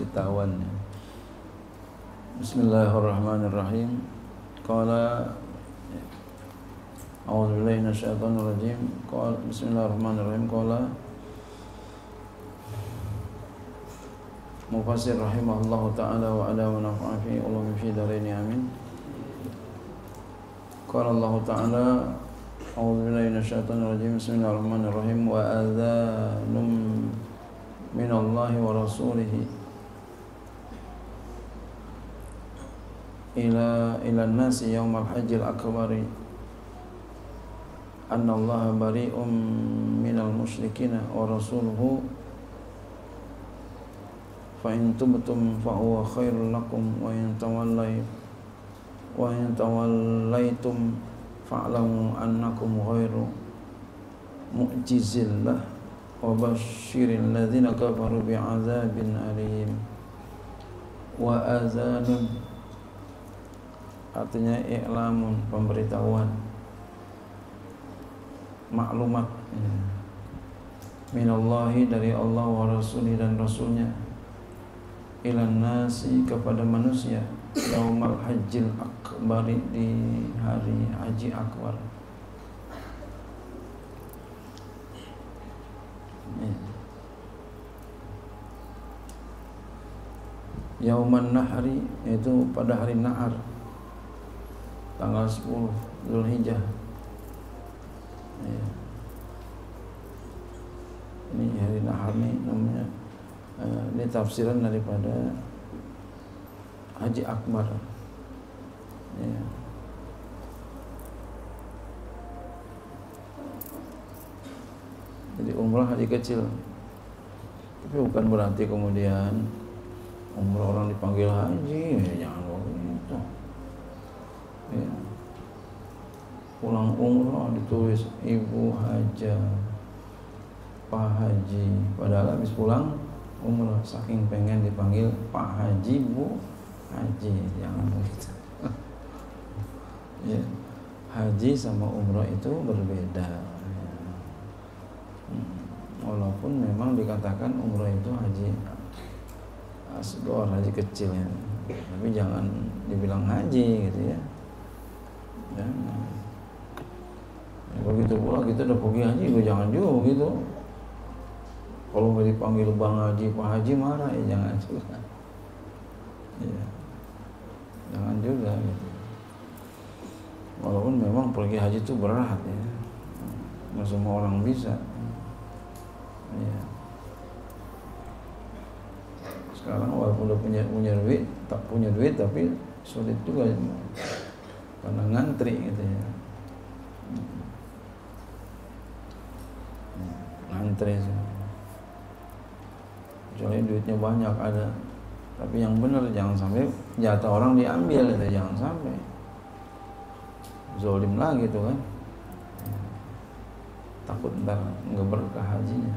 ketahuan. Bismillahirrahmanirrahim. Qala a'udzu billahi minasyaitonir rajim. Qala bismillahirrahmanirrahim. Qala Mufassir rahimahullahu ta'ala wa ala wa nafa'a fi ulumi fi daraini amin. Qala Allah ta'ala a'udzu billahi minasyaitonir rajim. Bismillahirrahmanirrahim. Wa adzanum minallahi wa rasulihi ila nasi yaumal hajjil akbari anna Allah bari'um minal musyrikina wa rasuluhu fa in tubtum fa huwa khairul lakum wa in tawallaitum fa'lamu annakum ghairu mu'jizillah wa basyiril ladzina kafaru bi'adzabin alim. Wa azanun artinya i'lamun, pemberitahuan, maklumat minallahi dari Allah wa rasuli dan rasulnya ilan nasi kepada manusia yaumal hajjil akbari di hari haji akbar. Yauman nahri itu pada hari nahar tanggal 10 Zulhijjah. Ini hari nahar nih namanya. Ini tafsiran daripada Haji Akbar. Jadi umrah haji kecil. Tapi bukan berarti kemudian umrah orang dipanggil haji, jangan begitu. Pulang umrah ditulis Ibu Haja, Pak Haji, padahal habis pulang umrah saking pengen dipanggil Pak Haji, Bu Haji, jangan begitu. Haji sama umrah itu berbeda. Walaupun memang dikatakan umrah itu haji asghar, haji kecil ya, tapi jangan dibilang haji gitu ya. Begitu pula kita udah pergi haji, jangan juga begitu. Kalau nggak dipanggil Bang Haji, Pak Haji marah, jangan juga. Jangan juga gitu. Walaupun memang pergi haji itu berat ya, nggak semua orang bisa. Sekarang walaupun udah punya duit tapi sulit juga karena ngantri gitu ya. Ngantri sih. Kecuali duitnya banyak ada, tapi yang benar jangan sampai jatah orang diambil gitu, jangan sampai zolim lagi tuh kan. Takut ntar nggak berkah hajinya,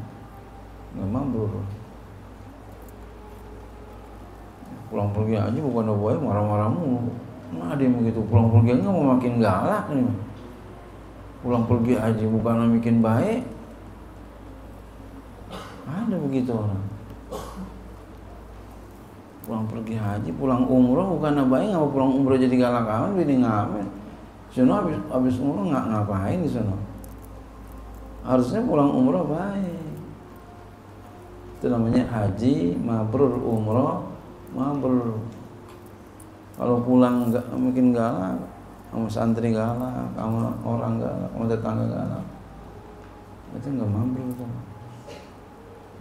nggak mabrur. Pulang pergi haji bukan boleh marah-marah mulu. Nah dia begitu pulang pergi nggak mau makin galak nih. Pulang pergi haji bukan bikin baik. Ada begitu orang. Pulang pergi haji, pulang umroh bukan baik, ngapa pulang umroh jadi galak amat, jadi ngapain? Sono habis umroh nggak ngapain di sono. Harusnya pulang umroh baik. Itu namanya haji mabrur, umroh mabrur. Kalau pulang nggak mungkin galak, sama santri galak, sama orang galak, sama tetangga galak, itu nggak mabrur tuh.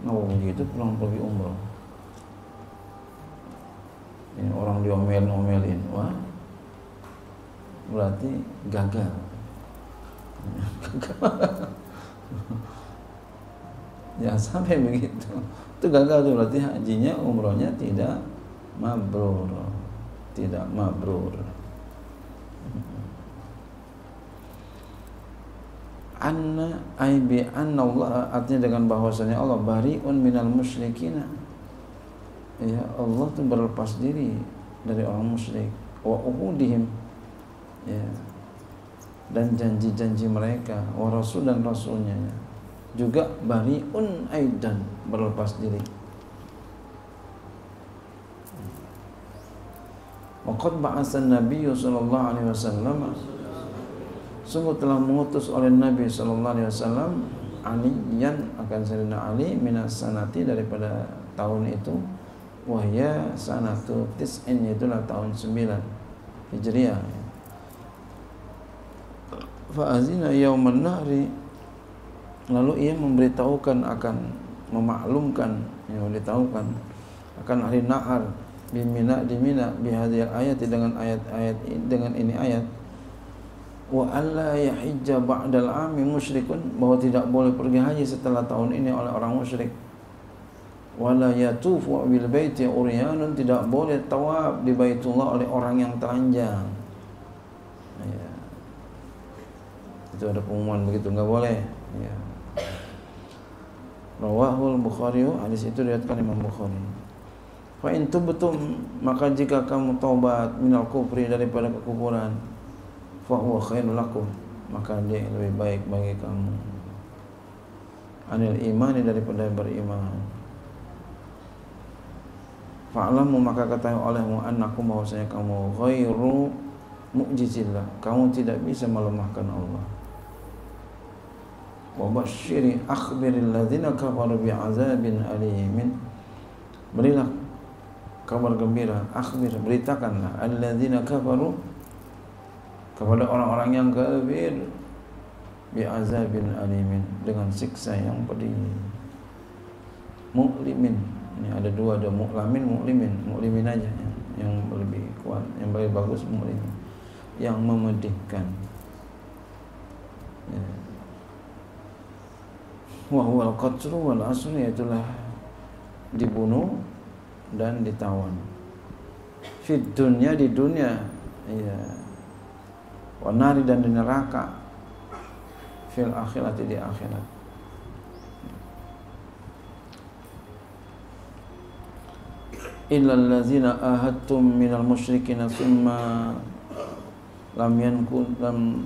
Nggak begitu pulang pergi umroh. Ini orang diomelin, wah berarti gagal. Jangan sampai begitu. Itu gagal tuh, berarti hajinya, umrohnya tidak mabrur. Tidak mabrur. Anna aibi anna Allah, artinya dengan bahwasanya Allah bari'un minal musyrikina. Ya, Allah tuh berlepas diri dari orang musyrik. Wa uhudihim, ya, dan janji-janji mereka, wa rasul dan rasulnya juga bari'un aidan, berlepas diri. Waqad ba'atsan Nabi sallallahu alaihi wasallam, sungguh telah mengutus oleh Nabi sallallahu alaihi wasallam Aliyan, akan Sayyidina Ali, minas sanati, daripada tahun itu, wahya sanatu tis'in, itulah tahun 9 Hijriah. Fa'azina yauman nahri, lalu ia memberitahukan, akan memaklumkan, memberitahukan akan hari nahar di Mina bihadil ayat, dengan ayat-ayat, dengan ini ayat, wa alla yahijja ba'dal 'ami musyrikun, bahwa tidak boleh pergi haji setelah tahun ini oleh orang musyrik, wala yatufu bil baiti uryanun, tidak boleh tawaf di Baitullah oleh orang yang telanjang. Ya. Itu ada pengumuman begitu, enggak boleh. Ya. Rawahul Bukhari, hadis itu diriwayatkan Imam Bukhari. Fa in tubtum, maka jika kamu taubat, minal kufri, daripada kekufuran, fa huwa khairul lakum, maka dia lebih baik bagi kamu, anil imani, daripada beriman. Fa'lamu, maka ketahui olehmu, annakum, bahwasanya kamu ghairu mu'jizillah, kamu tidak bisa melemahkan Allah. Wa basyiri akhbiril ladzina kafaru bi'adzabin alimin, berilah kabar gembira, akhbir, beritakanlah, alladzina kafaru, kepada orang-orang yang kafir, bi'adzabin alimin, dengan siksa yang pedih. Mu'limin, ini ada dua, ada mu'lamin, mu'limin. Mu'limin aja yang lebih kuat, yang lebih bagus, mu'limin, yang memedihkan. Ya. Wa huwal qatlu wal asru, yaitulah dibunuh dan ditawan. Fid dunya, di dunia, ya. Wa nari, dan di neraka. Fil akhirati, di akhirat. Illal ladzina ahadtum minal musyrikin tsumma lam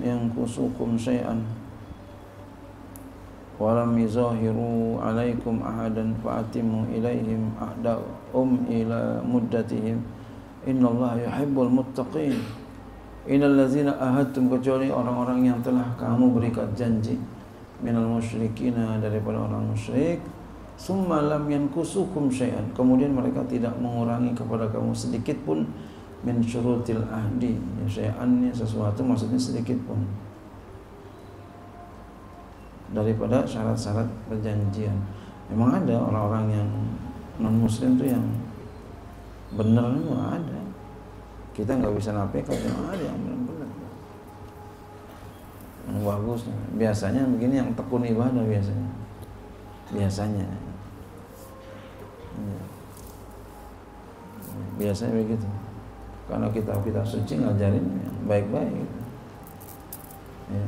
yankusukum syai'an walam yuzahiru alaikum ahadan fa'atimu ilaihim ahdahum ila muddatihim innallaha yuhibbul muttaqin. Innal ladzina ahadtum, kecuali orang-orang yang telah kamu berikat janji, minal musyrikina, daripada orang musyrik, summa lam yankusukum syai'an, kemudian mereka tidak mengurangi kepada kamu sedikit pun, min syurutil ahdi, syai'an, sesuatu, maksudnya sedikit pun, daripada syarat-syarat perjanjian. Memang ada orang-orang yang non-muslim tuh yang benar, itu ada. Kita nggak bisa nape kalau yang ada yang benar-benar, yang bagus. Biasanya begini, yang tekun ibadah biasanya. Biasanya begitu. Karena kitab-kitab suci ngajarin yang baik-baik. Ya,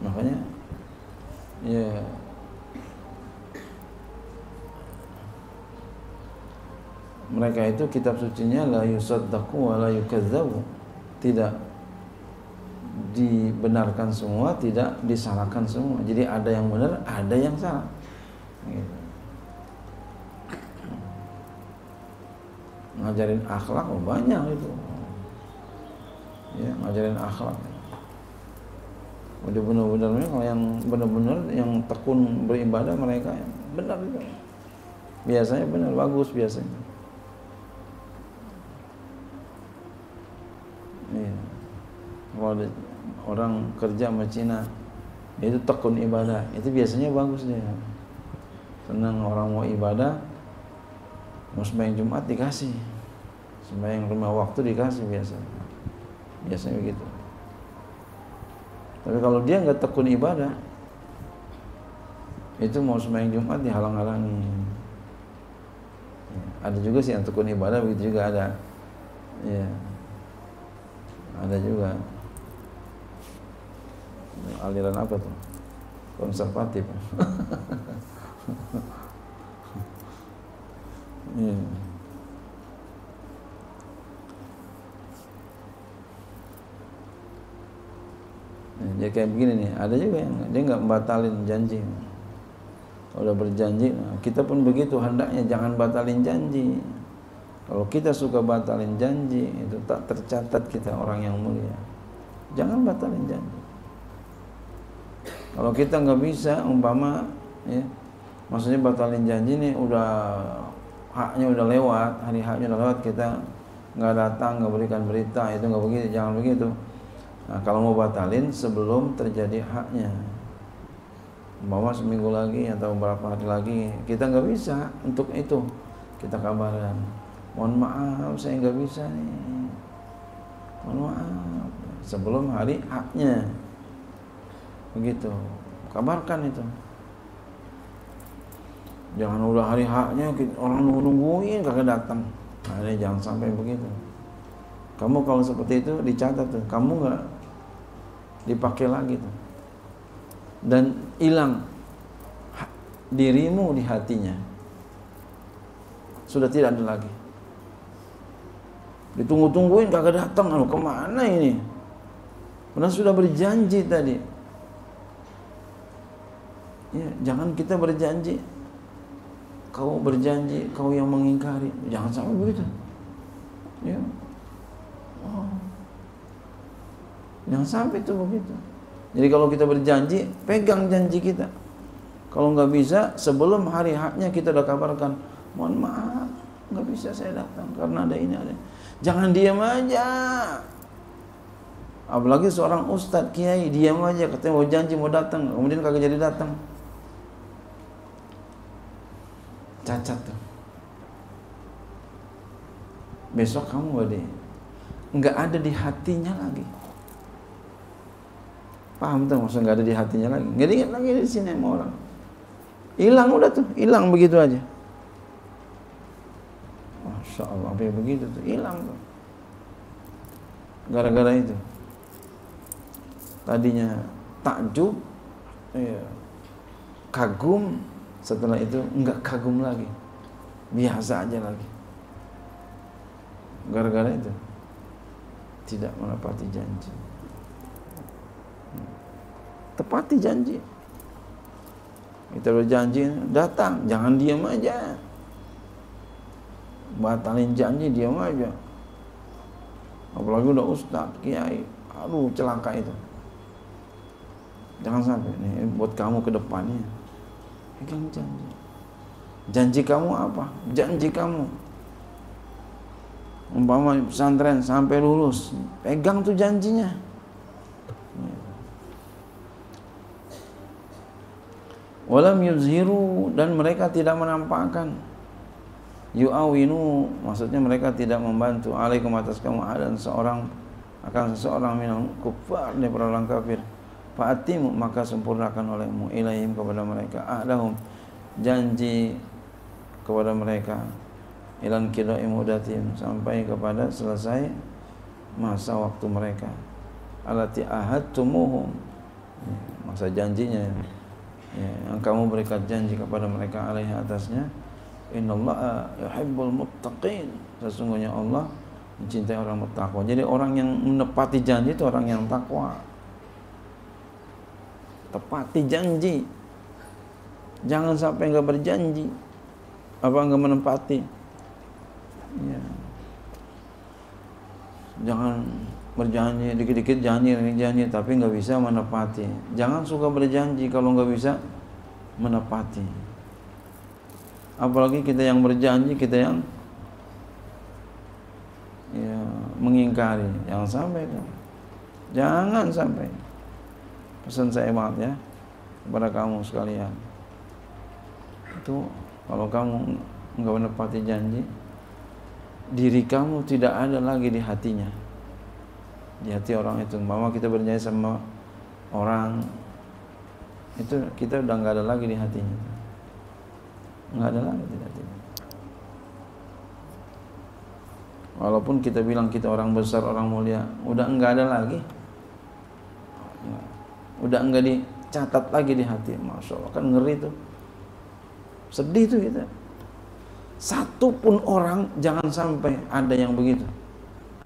makanya ya mereka itu kitab sucinya la yusaddaqu wa la yukazzabu, tidak dibenarkan semua, tidak disalahkan semua. Jadi ada yang benar, ada yang salah. Gitu. Ngajarin akhlak banyak itu. Ya, ngajarin akhlak. Udah benar-benar, kalau yang benar-benar yang tekun beribadah, mereka yang benar itu. Biasanya benar, bagus biasanya. Iya. Kalau ada orang kerja sama Cina, dia itu tekun ibadah, itu biasanya bagus dia. Senang orang mau ibadah, mau sembahyang Jumat dikasih, sembahyang 5 waktu dikasih, biasanya begitu. Tapi kalau dia nggak tekun ibadah, itu mau sembahyang Jumat dihalang-halangi. Ya, ada juga sih yang tekun ibadah, begitu juga ada. Ya, ada juga. Aliran apa tuh? Konservatif. Ya. Jadi kayak begini nih, ada juga yang dia nggak batalin janji. Kalau udah berjanji, nah kita pun begitu, hendaknya jangan batalin janji. Kalau kita suka batalin janji, itu tak tercatat kita orang yang mulia. Jangan batalin janji. Kalau kita nggak bisa, umpama, ya, maksudnya batalin janji nih, udah haknya udah lewat, hari haknya udah lewat, kita nggak datang, nggak berikan berita, itu nggak begitu, jangan begitu. Nah, kalau mau batalin sebelum terjadi haknya, umpama seminggu lagi atau beberapa hari lagi, kita nggak bisa untuk itu, kita kabarkan, mohon maaf saya nggak bisa nih, mohon maaf, sebelum hari haknya, begitu, kabarkan itu. Jangan udah hari haknya orang nungguin kagak datang. Nah, ini jangan sampai begitu. Kamu kalau seperti itu dicatat tuh, kamu nggak dipakai lagi tuh, dan hilang dirimu di hatinya, sudah tidak ada lagi. Ditunggu-tungguin kagak datang, aduh kemana ini? Karena sudah berjanji tadi. Ya, jangan kita berjanji, kau berjanji, kau yang mengingkari. Jangan sampai begitu. Ya. Oh. Jangan sampai itu begitu. Jadi kalau kita berjanji, pegang janji kita. Kalau nggak bisa, sebelum hari haknya kita udah kabarkan, mohon maaf, nggak bisa saya datang karena ada ini ada. Jangan diam aja. Apalagi seorang ustadz, kiai, diam aja, katanya mau janji mau datang, kemudian kagak jadi datang. Cacat tuh. Besok kamu nggak ada di hatinya lagi. Paham tuh maksud nggak ada di hatinya lagi? Nggak diingat lagi di sini sama orang. Hilang udah tuh, hilang begitu aja. Masya Allah, begitu tuh, hilang tuh. Gara-gara itu. Tadinya takjub, ya, kagum. Setelah itu enggak kagum lagi, biasa aja lagi. Gara-gara itu tidak menepati janji. Tepati janji. Kita berjanji datang, jangan diam aja. Batalin janji diam aja. Apalagi udah ustadz, kiai, aduh celaka itu. Jangan sampai nih buat kamu ke depannya. Pegang janji. Janji kamu apa? Janji kamu. Umpama pesantren sampai lulus, pegang tuh janjinya. Walam yuzhiru, dan mereka tidak menampakkan. Yu'awinu, maksudnya mereka tidak membantu alaikum atas kamu adan seseorang minal kuffar, dari orang kafir. Fa'atimu, maka sempurnakan olehmu ilaihim, kepada mereka, ahdahum, janji kepada mereka, ilan qidai mudatim, sampai kepada selesai masa waktu mereka, allati ahadtumuhum, masa janjinya, ya, yang kamu berikan janji kepada mereka alaihi atasnya. Innallaha yuhibbul muttaqin, sesungguhnya Allah mencintai orang bertakwa. Jadi orang yang menepati janji itu orang yang takwa. Tepati janji, jangan sampai nggak berjanji, nggak menepati. Ya. Jangan berjanji, dikit-dikit janji, tapi nggak bisa menepati. Jangan suka berjanji kalau nggak bisa menepati. Apalagi kita yang berjanji, kita yang ya, mengingkari. Jangan sampai. Pesan saya banget ya kepada kamu sekalian, itu kalau kamu nggak menepati janji, diri kamu tidak ada lagi di hatinya, di hati orang itu. Mama kita berjanji sama orang itu, kita udah nggak ada lagi di hatinya, nggak ada lagi di hatinya. Walaupun kita bilang kita orang besar, orang mulia, udah nggak ada lagi. Udah enggak dicatat lagi di hati. Masya Allah, kan ngeri tuh, sedih tuh kita. Satu pun orang jangan sampai ada yang begitu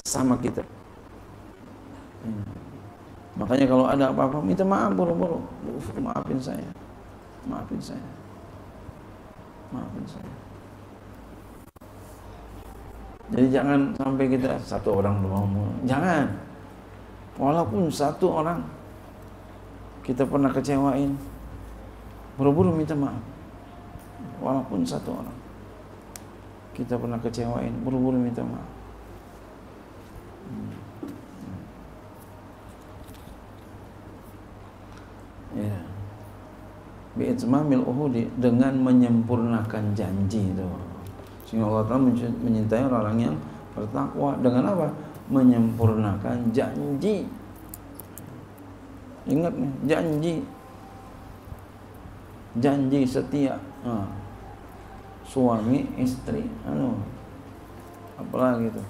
sama kita. Makanya kalau ada apa-apa minta maaf buru-buru. Maafin saya, maafin saya, maafin saya. Jadi jangan sampai kita satu orang doang, jangan. Walaupun satu orang kita pernah kecewain, buru-buru minta maaf. Walaupun satu orang kita pernah kecewain, buru-buru minta maaf. Ya. Bi'itmamil uhudi, dengan menyempurnakan janji itu. Sehingga Allah Ta'ala menyintai orang yang bertakwa dengan apa? Menyempurnakan janji. Ingat nih, janji setia. Suami istri, apalagi itu.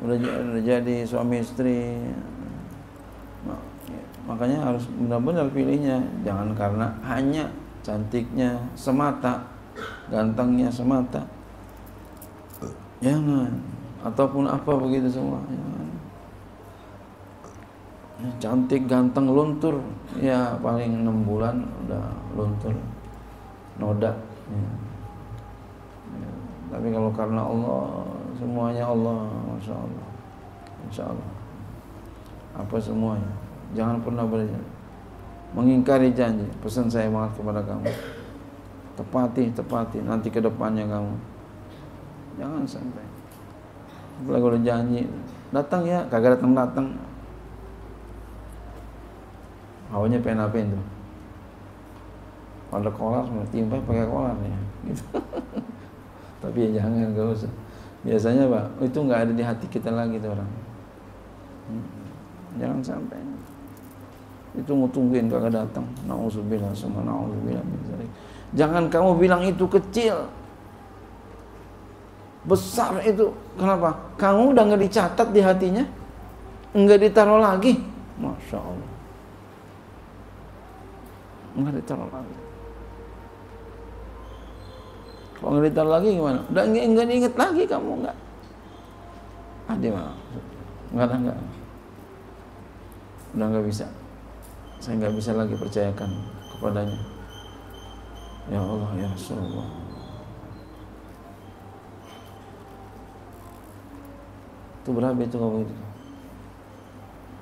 Udah jadi suami istri. Makanya harus benar-benar pilihnya, jangan karena hanya cantiknya semata, gantengnya semata. Jangan, ataupun apa begitu semua. Jangan. Cantik, ganteng, luntur, ya paling 6 bulan udah luntur, noda. Ya. Ya. Tapi kalau karena Allah, semuanya Allah, Masya Allah, Insya Allah. Apa semuanya. Jangan pernah mengingkari janji. Pesan saya banget kepada kamu, tepati nanti ke depannya kamu. Jangan sampai. Apalagi kalau janji, datang ya, kagak datang. Awalnya pengen tuh. Pada kolar, timpa pakai kolar ya. Gitu. Tapi ya jangan, gak usah. Biasanya Pak, itu nggak ada di hati kita lagi tuh orang. Jangan sampai. Itu tungguin kagak datang. Nauzubillah sama nauzubillah min dzalik. Jangan kamu bilang itu kecil. Besar itu. Kenapa? Kamu udah nggak dicatat di hatinya, nggak ditaruh lagi. Masya Allah. Nggak ditaruh lagi. Kalau nggak ditaruh lagi gimana? Udah nggak diinget lagi kamu nggak? Ada mah? Nggak. Udah nggak bisa. Saya nggak bisa lagi percayakan kepadanya. Ya Allah, ya Rasulullah. Itu berapa itu kalau begitu?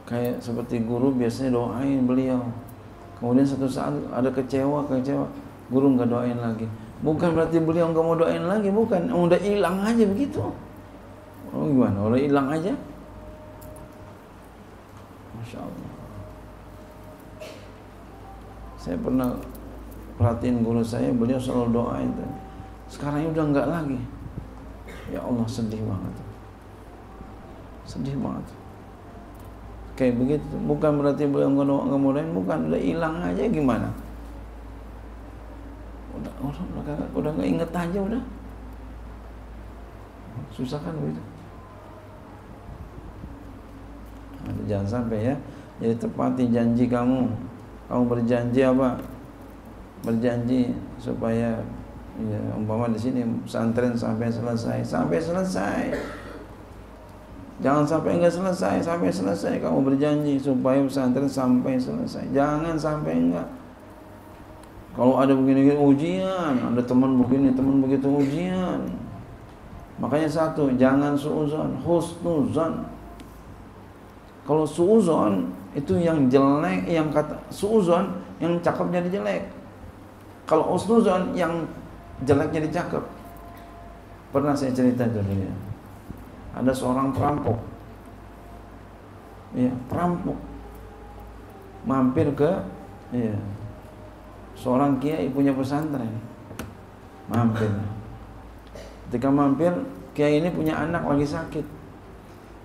Kayak seperti guru biasanya doain beliau. Kemudian satu saat ada kecewa, guru nggak doain lagi. Bukan berarti beliau nggak mau doain lagi, bukan. Udah hilang aja begitu. Oh gimana? Udah hilang aja? Masya Allah. Saya pernah perhatiin guru saya, beliau selalu doain. Sekarang udah enggak lagi. Ya Allah, sedih banget. Sedih banget. Kayak begitu. Bukan berarti beliau enggak mau doain, bukan. Udah hilang aja gimana? Udah enggak inget aja udah. Susah kan begitu. Nah, jangan sampai ya. Jadi tepati janji kamu. Kamu berjanji apa? Berjanji supaya ya, umpama di sini pesantren sampai selesai. Jangan sampai enggak selesai, sampai selesai kamu berjanji supaya pesantren sampai selesai. Jangan sampai enggak. Kalau ada begini ujian, ada teman begini, teman begitu ujian. Makanya satu, jangan suudzon, husnuzon. Kalau suudzon itu yang jelek, yang kata suudzon yang cakep jadi jelek. Kalau husnuzon yang jelek jadi cakep. Pernah saya cerita dulu ya. Ada seorang perampok. Ya, perampok. Mampir ke seorang kiai punya pesantren. Mampir. Ketika mampir, kiai ini punya anak lagi sakit.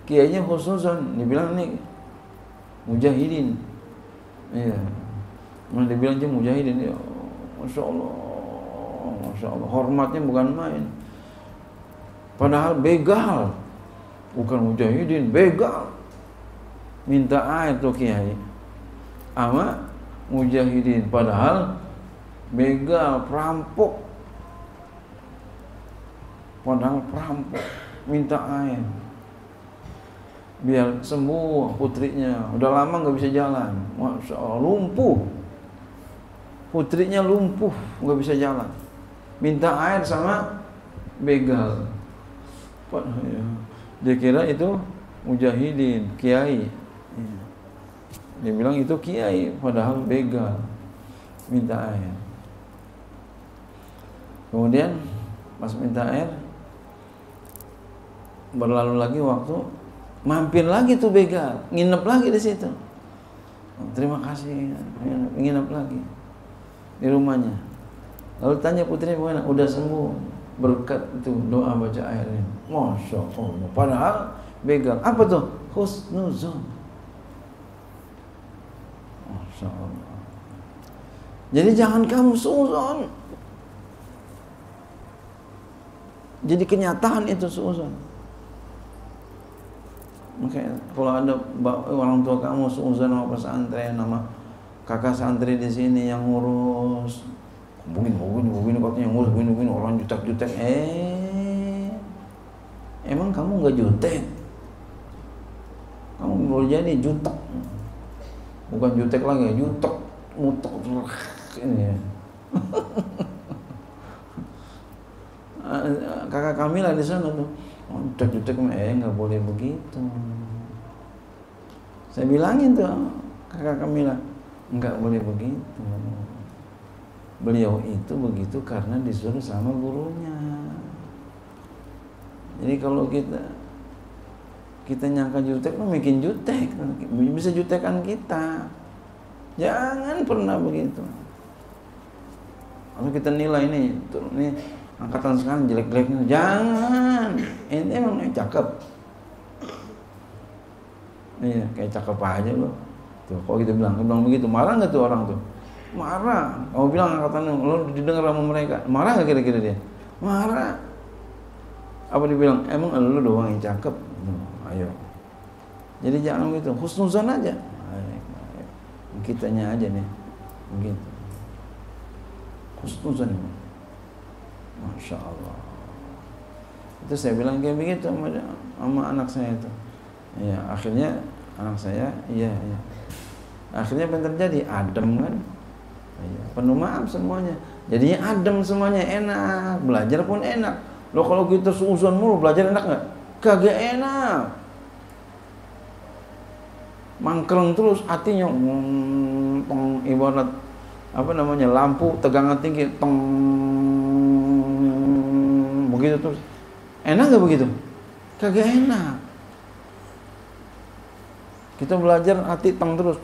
Kiainya husnuzon, dibilang nih mujahidin. Iya. Mana dibilang aja mujahidin. Ya, Masya Allah. Hormatnya bukan main. Padahal begal. Bukan mujahidin, begal. Minta air tuh kiai. Ama mujahidin. Padahal begal, perampok. Minta air. Biar sembuh putrinya, udah lama nggak bisa jalan, Masya Allah, lumpuh, putrinya lumpuh, nggak bisa jalan, minta air sama begal, Ya. Dia kira itu mujahidin, kiai. Ya. Dia bilang itu kiai, padahal begal, minta air. Kemudian pas minta air, berlalu lagi waktu, mampir lagi tuh begal, nginep lagi di situ. Terima kasih, nginep lagi di rumahnya. Lalu tanya putrinya bagaimana? Udah sembuh berkat itu doa baca air ini. Masya Allah. Padahal begal. Apa tuh? Husnuzon. Masya Allah. Jadi jangan kamu suuzon. Jadi kenyataan itu suuzon. Makanya kalau ada orang tua kamu suuzon sama pesantren, nama kakak santri di sini yang ngurus, begini katanya ngurus begini orang jutek. Emang kamu nggak jutek? Kamu boleh jadi jutek, bukan jutek lagi, jutek, mutek ini ya. Kakak kami lah di sana tuh, jutek nggak boleh begitu. Saya bilangin tuh kakak kami lah, nggak boleh begitu. Beliau itu begitu karena disuruh sama gurunya. Jadi kalau kita nyangka jutek, bikin jutek, bisa jutekan kita. Jangan pernah begitu. Kalau kita nilai ini angkatan sekarang jelek-jeleknya, jangan. Ini emang cakep. Iya, kayak cakep aja loh. Tuh, kalau kita bilang begitu, marah nggak tuh orang tuh? Marah. Kamu bilang angkatan lo didengar sama mereka, marah nggak kira-kira dia? Marah. Apa dibilang? Emang lo doang yang cakep? Ayo. Jadi jangan begitu, husnuzon aja. Kitanya aja nih, begitu. Husnuzon. Masya Allah. Itu saya bilang kayak begitu sama anak saya itu. Ya, akhirnya anak saya, iya. Akhirnya apa yang terjadi? Adem kan? Ya, penuh maaf semuanya. Jadinya adem semuanya, enak. Belajar pun enak. Loh kalau kita suuzon mulu, belajar enak nggak? Kagak enak. Mangkreng terus hatinya, ibarat apa namanya, lampu tegangan tinggi, begitu terus. Enak nggak begitu? Kagak enak. Kita belajar hati terus,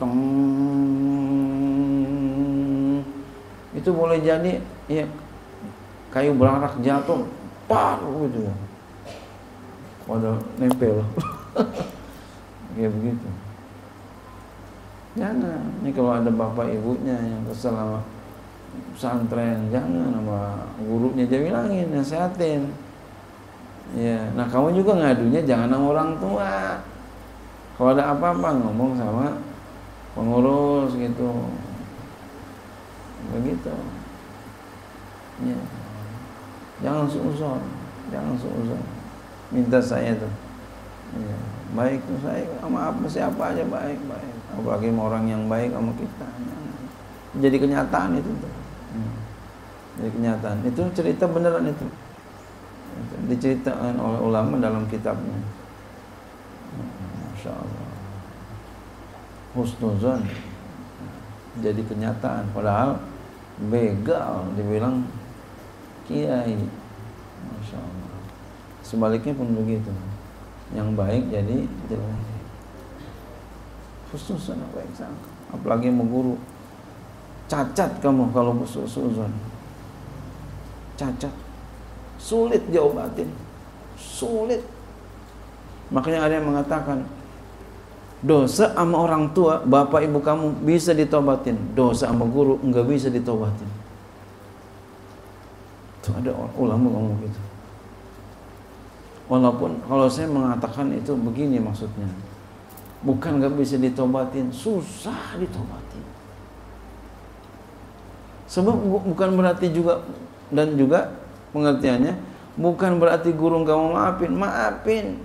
itu boleh jadi ya kayu berarak jatuh, par gitu. Waduh, nempel. Kayak begitu. Jangan. Ini kalau ada bapak ibunya yang kesel sama pesantren, jangan sama gurunya, dia bilangin, nasihatin. Ya, nah kamu juga ngadunya jangan sama orang tua. Kalau ada apa-apa ngomong sama pengurus gitu. Begitu. Ya. Jangan suuzon. Minta saya tuh. Ya, baik tuh saya sama siapa aja baik. Apalagi sama orang yang baik sama kita. Jadi kenyataan itu tuh. Jadi kenyataan. Itu cerita beneran itu. Diceritakan oleh ulama dalam kitabnya. Masya Allah. Husnuzon jadi kenyataan, padahal begal dibilang kiai. Masya Allah. Sebaliknya pun begitu. Yang baik jadi jelek. Husnuzon baik sangka. Apalagi mau guru. Cacat kamu kalau husnuzon. Cacat. Sulit diobatin. Sulit. Makanya ada yang mengatakan, dosa sama orang tua, bapak ibu kamu bisa ditobatin, dosa sama guru enggak bisa ditobatin. Tuh ada ulama ngomong gitu. Walaupun kalau saya mengatakan itu begini maksudnya, bukan enggak bisa ditobatin, susah ditobatin. Sebab bukan berarti juga, dan juga pengertiannya bukan berarti guru enggak mau maafin.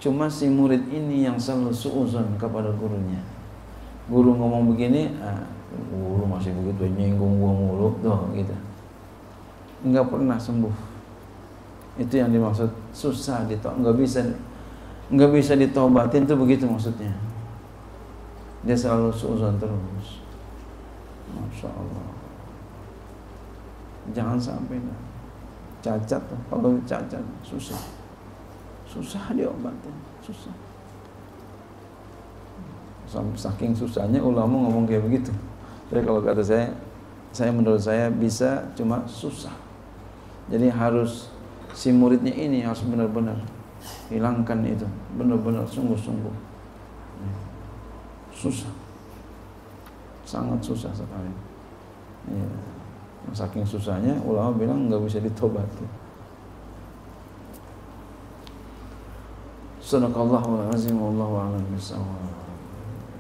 Cuma si murid ini yang selalu suuzon kepada gurunya. Guru ngomong begini, guru masih begitu nyinggung gua mulu, tuh gitu. Enggak pernah sembuh. Itu yang dimaksud susah nggak bisa ditobatin tuh begitu maksudnya. Dia selalu suudzon terus. Masya Allah. Jangan sampai cacat tuh. Kalau cacat susah diobatin, susah. Saking susahnya ulama ngomong kayak begitu. Jadi kalau kata saya menurut saya bisa, cuma susah. Jadi harus si muridnya ini harus benar-benar hilangkan itu, benar-benar sungguh-sungguh. Susah, sangat susah sekali. Ya. Saking susahnya ulama bilang nggak bisa ditobati. Sadaqallahul azim, wallahu a'lam bishawab.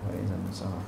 Wa idzan salah.